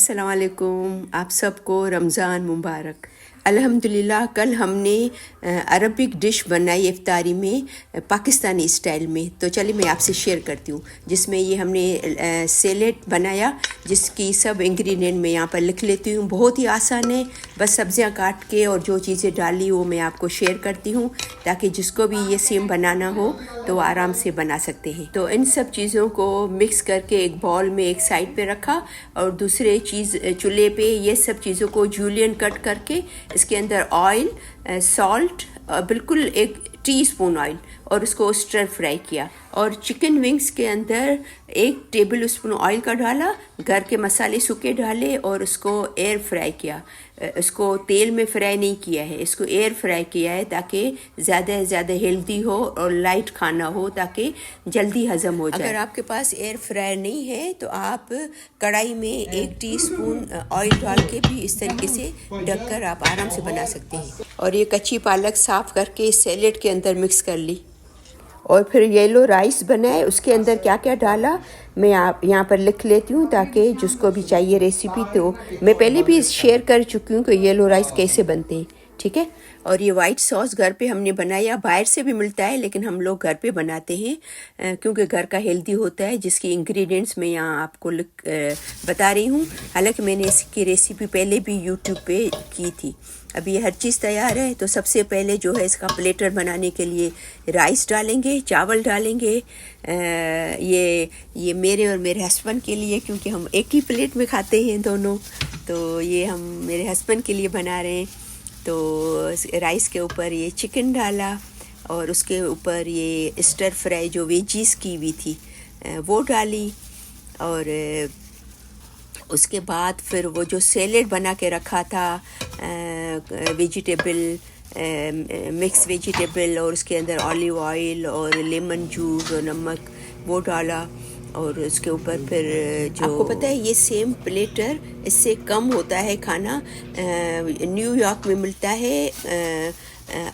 अस्सलाम वालेकुम, आप सबको रमज़ान मुबारक। अल्हम्दुलिल्लाह कल हमने अरबिक डिश बनाई इफ्तारी में पाकिस्तानी स्टाइल में, तो चलिए मैं आपसे शेयर करती हूँ। जिसमें ये हमने सैलेड बनाया, जिसकी सब इंग्रेडिएंट मैं यहाँ पर लिख लेती हूँ। बहुत ही आसान है, बस सब्जियाँ काट के और जो चीज़ें डाली वो मैं आपको शेयर करती हूँ, ताकि जिसको भी ये सेम बनाना हो तो वो आराम से बना सकते हैं। तो इन सब चीज़ों को मिक्स करके एक बाउल में एक साइड पे रखा, और दूसरे चीज़ चूल्हे पे ये सब चीज़ों को जूलियन कट करके इसके अंदर ऑयल, सॉल्ट, बिल्कुल 1 टीस्पून ऑयल, और उसको स्टर फ्राई किया। और चिकन विंग्स के अंदर 1 टेबल स्पून ऑयल का डाला, घर के मसाले सूखे डाले और उसको एयर फ्राई किया। इसको तेल में फ्राई नहीं किया है, इसको एयर फ्राई किया है ताकि ज़्यादा से ज़्यादा हेल्दी हो और लाइट खाना हो, ताकि जल्दी हज़म हो जाए। अगर आपके पास एयर फ्रायर नहीं है तो आप कढ़ाई में 1 टीस्पून ऑयल डाल के भी इस तरीके से ढककर आप आराम से बना सकते हैं। और ये कच्ची पालक साफ़ करके सैलेड के अंदर मिक्स कर ली, और फिर येलो राइस बनाए। उसके अंदर क्या क्या डाला मैं आप यहाँ पर लिख लेती हूँ, ताकि जिसको भी चाहिए रेसिपी, तो मैं पहले भी शेयर कर चुकी हूँ कि येलो राइस कैसे बनते हैं, ठीक है। और ये वाइट सॉस घर पे हमने बनाया, बाहर से भी मिलता है लेकिन हम लोग घर पे बनाते हैं क्योंकि घर का हेल्दी होता है, जिसकी इंग्रेडिएंट्स मैं यहाँ आपको बता रही हूँ। हालांकि मैंने इसकी रेसिपी पहले भी यूट्यूब पे की थी। अभी ये हर चीज़ तैयार है, तो सबसे पहले जो है इसका प्लेटर बनाने के लिए राइस डालेंगे, चावल डालेंगे। ये मेरे और मेरे हस्बैंड के लिए, क्योंकि हम एक ही प्लेट में खाते हैं दोनों, तो ये हम मेरे हस्बैंड के लिए बना रहे हैं। तो राइस के ऊपर ये चिकन डाला, और उसके ऊपर ये स्टर फ्राई जो वेजीज की हुई थी वो डाली, और उसके बाद फिर वो जो सैलेड बना के रखा था, वेजिटेबल, मिक्स वेजिटेबल, और उसके अंदर ऑलिव ऑयल और लेमन जूस और नमक वो डाला। और उसके ऊपर फिर जो आपको पता है ये सेम प्लेटर इससे कम होता है खाना, न्यूयॉर्क में मिलता है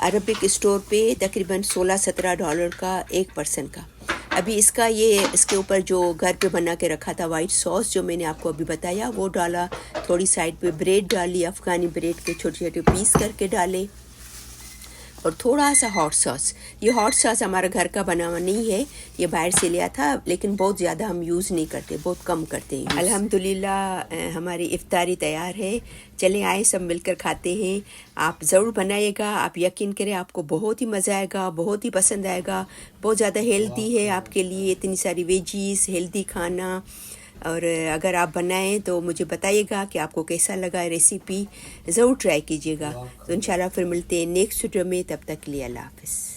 अरबिक स्टोर पे तकरीबन $16-17 का 1 पर्सन का। अभी इसके ऊपर जो घर पे बना के रखा था वाइट सॉस जो मैंने आपको अभी बताया वो डाला, थोड़ी साइड पे ब्रेड डाली, अफ़गानी ब्रेड के छोटे छोटे पीस करके डाले, और थोड़ा सा हॉट सॉस। ये हॉट सॉस हमारा घर का बना हुआ नहीं है, ये बाहर से लिया था, लेकिन बहुत ज़्यादा हम यूज़ नहीं करते, बहुत कम करते हैं। अल्हम्दुलिल्लाह हमारी इफ्तारी तैयार है। चलें आए सब मिलकर खाते हैं। आप ज़रूर बनाइएगा, आप यकीन करें आपको बहुत ही मज़ा आएगा, बहुत ही पसंद आएगा। बहुत ज़्यादा हेल्दी है आपके लिए, इतनी सारी वेजीज, हेल्दी खाना। और अगर आप बनाएं तो मुझे बताइएगा कि आपको कैसा लगा रेसिपी, ज़रूर ट्राई कीजिएगा। तो इंशाल्लाह फिर मिलते हैं नेक्स्ट वीडियो में, तब तक के लिए अल्लाह हाफ़िज़।